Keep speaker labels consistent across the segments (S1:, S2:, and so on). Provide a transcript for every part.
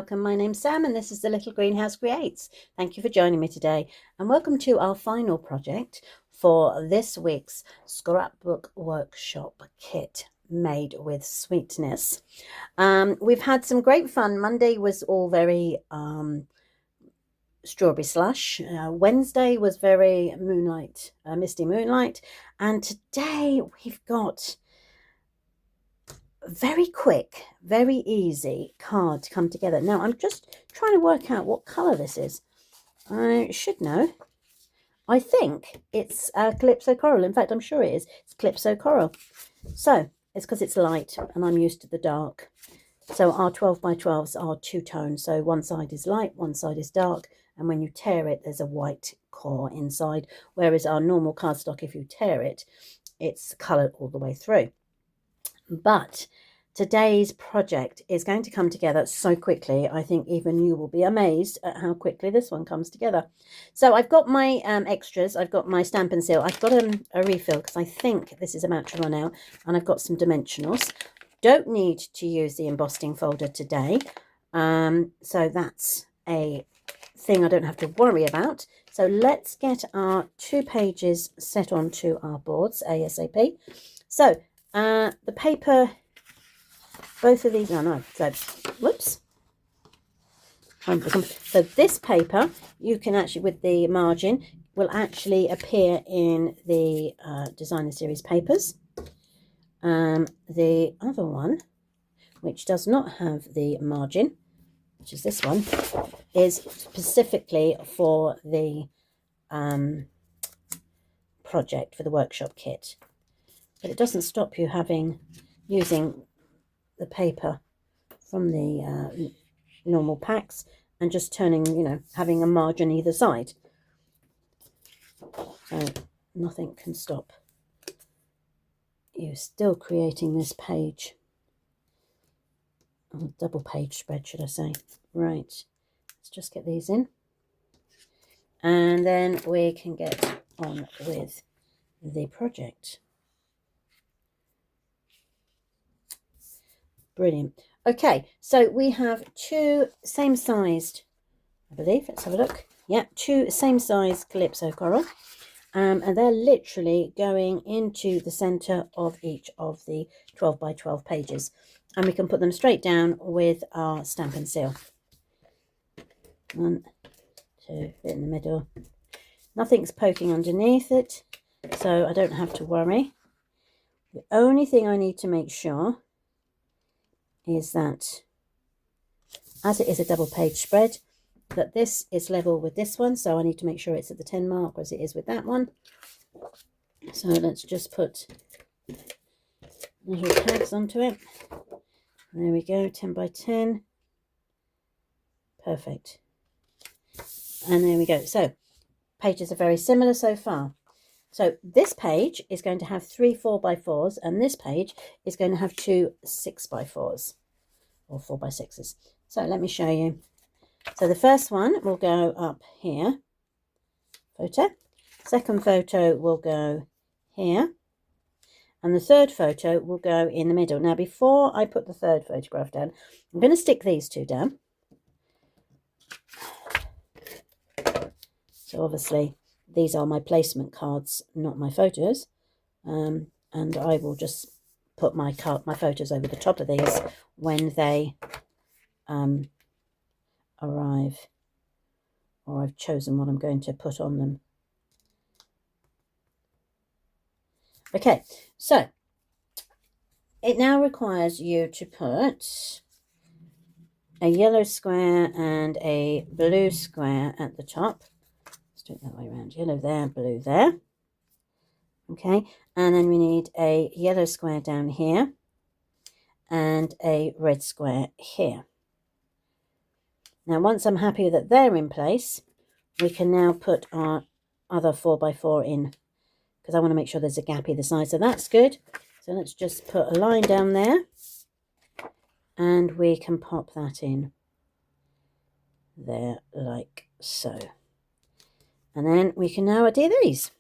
S1: welcome. My name's Sam and this is the Little Greenhouse Creates. Thank you for joining me today and welcome to our final project for this week's Scrapbook Workshop Kit made with sweetness. We've had some great fun. Monday was all very strawberry slush. Wednesday was very moonlight, misty moonlight, and today we've got very quick, very easy card to come together. Now I'm just trying to work out what colour this is. I should know. I think it's Calypso Coral. In fact, I'm sure it is. It's Calypso Coral. So it's because it's light and I'm used to the dark. So our 12 by 12s are two-tone. So one side is light, one side is dark. And when you tear it, there's a white core inside. Whereas our normal cardstock, if you tear it, it's coloured all the way through. But today's project is going to come together so quickly. I think even you will be amazed at how quickly this one comes together. So I've got my extras. I've got my Stampin' Seal. I've got a refill because I think this is about to run out. And I've got some dimensionals. Don't need to use the embossing folder today. So that's a thing I don't have to worry about. So let's get our 2 pages set onto our boards ASAP. So the paper, both of these, whoops. So this paper, you can actually, with the margin, will actually appear in the designer series papers. The other one, which does not have the margin, which is this one, is specifically for the project, for the workshop kit. But it doesn't stop you using the paper from the normal packs and just turning, having a margin either side. So nothing can stop you still creating this page. Oh, double page spread, should I say. Right, let's just get these in. And then we can get on with the project. Brilliant. Okay, so we have 2 same-sized, I believe, let's have a look. Yeah, 2 same-sized Calypso Coral. And they're literally going into the centre of each of the 12 by 12 pages. And we can put them straight down with our Stampin' Seal. 1, 2, bit in the middle. Nothing's poking underneath it, so I don't have to worry. The only thing I need to make sure is that, as it is a double page spread, that this is level with this one. So I need to make sure it's at the 10 mark as it is with that one. So let's just put little tags onto it. There we go, 10 by 10. Perfect. And there we go. So pages are very similar so far. So this page is going to have 3 4 by 4s and this page is going to have 2 6 by 4s or 4 by 6s. So let me show you. So the first one will go up here, photo. Second photo will go here. And the third photo will go in the middle. Now before I put the third photograph down, I'm going to stick these 2 down. So obviously these are my placement cards, not my photos. And I will just put my photos over the top of these when they arrive, or I've chosen what I'm going to put on them. Okay, so it now requires you to put a yellow square and a blue square at the top. Let's do it that way around. Yellow there, blue there. Okay, and then we need a yellow square down here and a red square here. Now, once I'm happy that they're in place, we can now put our other 4 by 4 in, because I want to make sure there's a gap either side. So that's good. So let's just put a line down there and we can pop that in there like so. And then we can now adhere these.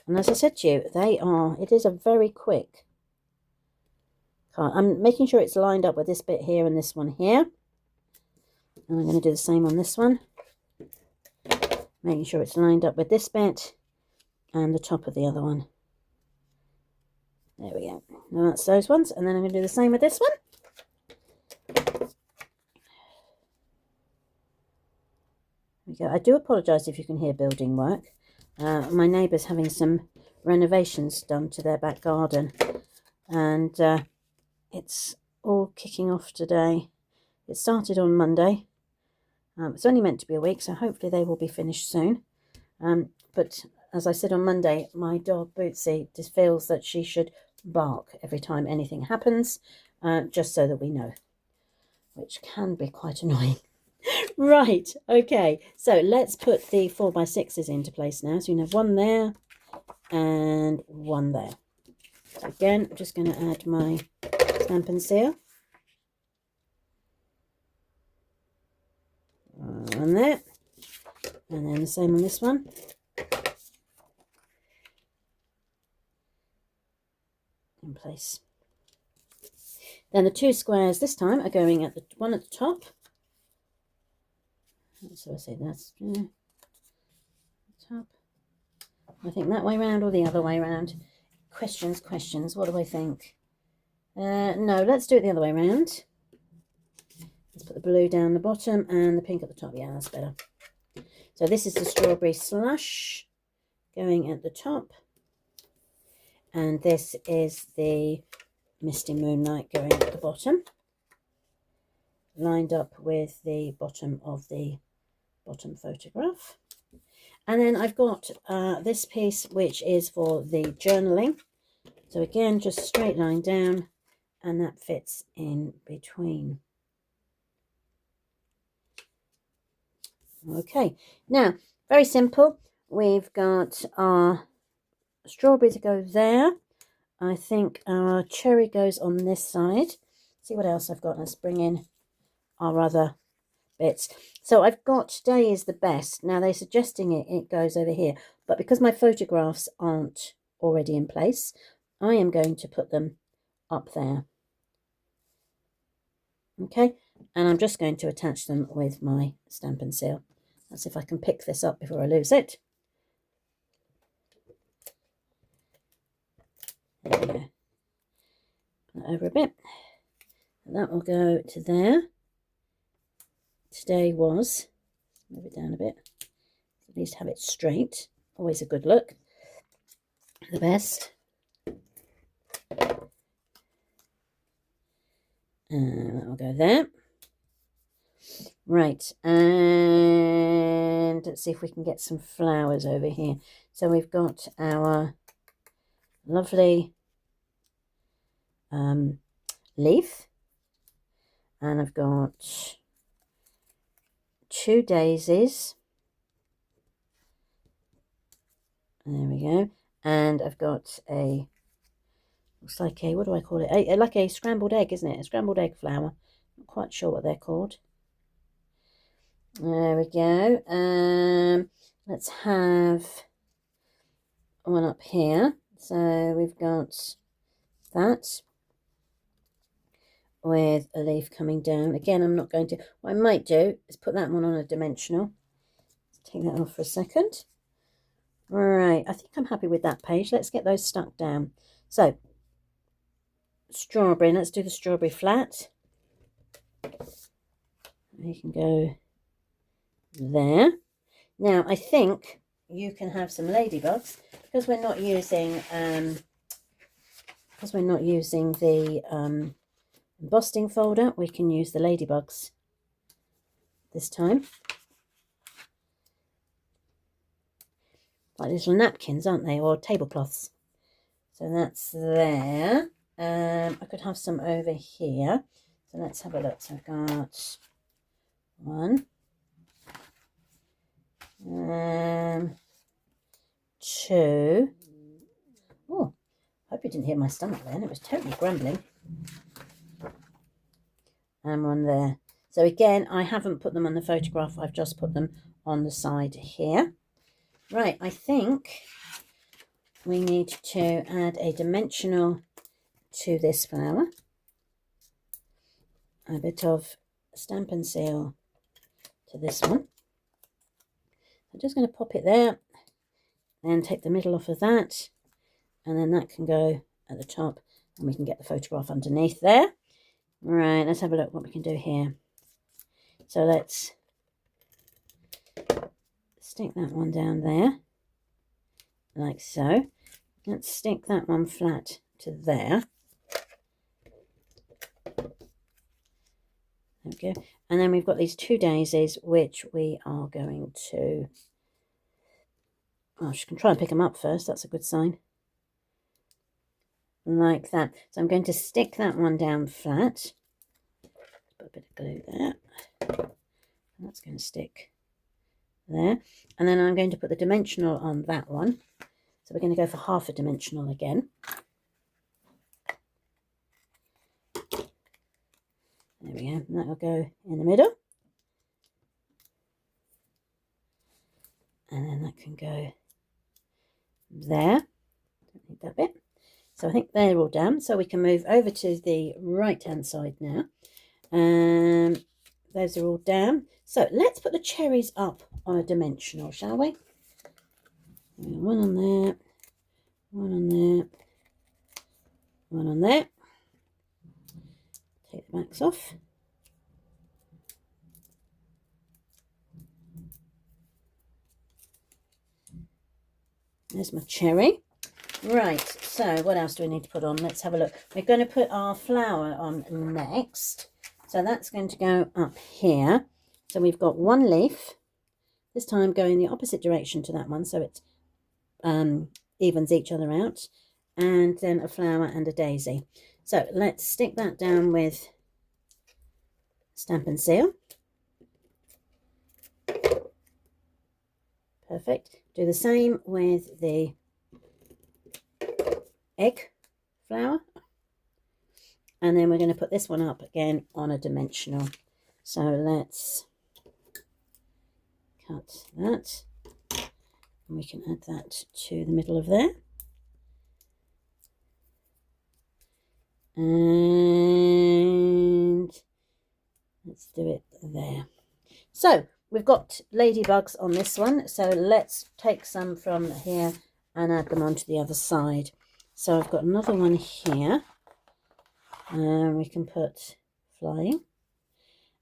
S1: And as I said to you, it is a very quick card. I'm making sure it's lined up with this bit here and this one here. And I'm going to do the same on this one, making sure it's lined up with this bit and the top of the other one. There we go. Now that's those ones, and then I'm going to do the same with this one. There we go. I do apologise if you can hear building work. My neighbour's having some renovations done to their back garden, and it's all kicking off today. It started on Monday. It's only meant to be a week, so hopefully they will be finished soon. But as I said on Monday, my dog Bootsy just feels that she should bark every time anything happens, just so that we know, which can be quite annoying. Right, okay, so let's put the 4x6s into place now. So you have one there and one there. So again, I'm just going to add my Stampin' Seal. One there, and then the same on this one. In place. Then the two squares this time are going at the one at the top. So I say that's top. I think that way round or the other way round. Questions. What do I think? No, let's do it the other way round. Let's put the blue down the bottom and the pink at the top. Yeah, that's better. So this is the strawberry slush going at the top. And this is the Misty Moonlight going at the bottom, lined up with the bottom of the bottom photograph. And then I've got this piece, which is for the journaling. So again, just straight line down, and that fits in between. Okay, now, very simple. We've got our strawberry to go there. I think our cherry goes on this side. See what else I've got. Let's bring in our other bits. So I've got today is the best. Now they're suggesting it goes over here, but because my photographs aren't already in place, I am going to put them up there. Okay, and I'm just going to attach them with my Stampin' Seal. Let's see if I can pick this up before I lose it. There we go. Put that over a bit. And that will go to there. Today was, move it down a bit, at least have it straight. Always a good look. The best. And that will go there. Right, and let's see if we can get some flowers over here. So we've got our lovely leaf, and I've got 2 daisies. There we go. And I've got a, looks like a, what do I call it? Like a scrambled egg, isn't it? A scrambled egg flower. Not quite sure what they're called. There we go. Let's have one up here. So we've got that with a leaf coming down. Again, I'm not going to, what I might do is put that one on a dimensional. Let's take that off for a second. Right, I think I'm happy with that page. Let's get those stuck down. So, strawberry, let's do the strawberry flat. You can go there. Now, I think you can have some ladybugs because we're not using the embossing folder. We can use the ladybugs this time. Like little napkins, aren't they, or tablecloths? So that's there. I could have some over here. So let's have a look. So I've got one, 2. Oh, hope you didn't hear my stomach then. It was totally grumbling. And one there. So again, I haven't put them on the photograph. I've just put them on the side here. Right, I think we need to add a dimensional to this flower. A bit of Stampin' Seal to this one. I'm just going to pop it there, then take the middle off of that, and then that can go at the top, and we can get the photograph underneath there. Right, let's have a look what we can do here. So let's stick that one down there, like so. Let's stick that one flat to there. There we go. And then we've got these 2 daisies, which we are going to... Oh, she can try and pick them up first. That's a good sign. Like that. So I'm going to stick that one down flat. Put a bit of glue there. And that's going to stick there. And then I'm going to put the dimensional on that one. So we're going to go for half a dimensional again. There we go. And that will go in the middle. And then that can go there. Don't need that bit. So I think they're all done. So we can move over to the right hand side now. Those are all down. So let's put the cherries up on a dimensional, shall we? One on there, one on there, one on there. Take the backs off. There's my cherry. Right, so what else do we need to put on? Let's have a look. We're going to put our flower on next. So that's going to go up here. So we've got one leaf, this time going the opposite direction to that one, so it evens each other out. And then a flower and a daisy. So let's stick that down with Stamp and Seal. Perfect. Do the same with the egg flower. And then we're going to put this one up again on a dimensional. So let's cut that. And we can add that to the middle of there. And let's do it there. So we've got ladybugs on this one. So let's take some from here and add them onto the other side. So I've got another one here. And we can put flying.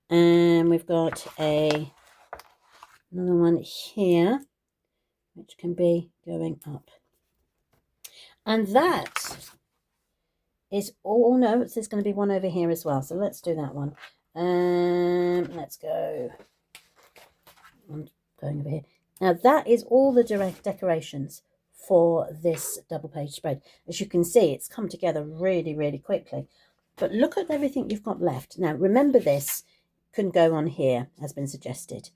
S1: And we've got another one here, which can be going up. And that is all. No, there's going to be one over here as well. So let's do that one. Let's go. I'm going over here. Now that is all the direct decorations for this double page spread. As you can see, it's come together really, really quickly. But look at everything you've got left. Now, remember this can go on here, has been suggested.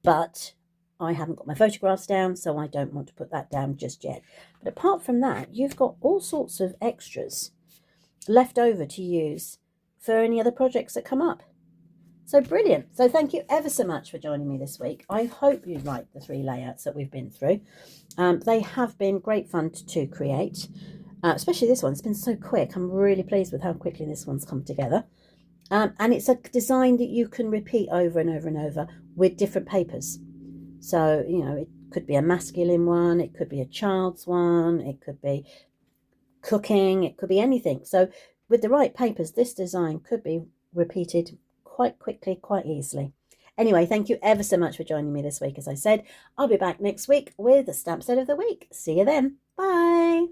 S1: But I haven't got my photographs down, so I don't want to put that down just yet. But apart from that, you've got all sorts of extras left over to use for any other projects that come up. So brilliant. So thank you ever so much for joining me this week. I hope you like the 3 layouts that we've been through. They have been great fun to create. Especially this one. It's been so quick. I'm really pleased with how quickly this one's come together. And it's a design that you can repeat over and over and over with different papers. So, you know, it could be a masculine one, it could be a child's one, it could be cooking, it could be anything. So with the right papers, this design could be repeated quite quickly, quite easily. Anyway, thank you ever so much for joining me this week. As I said, I'll be back next week with the stamp set of the week. See you then. Bye.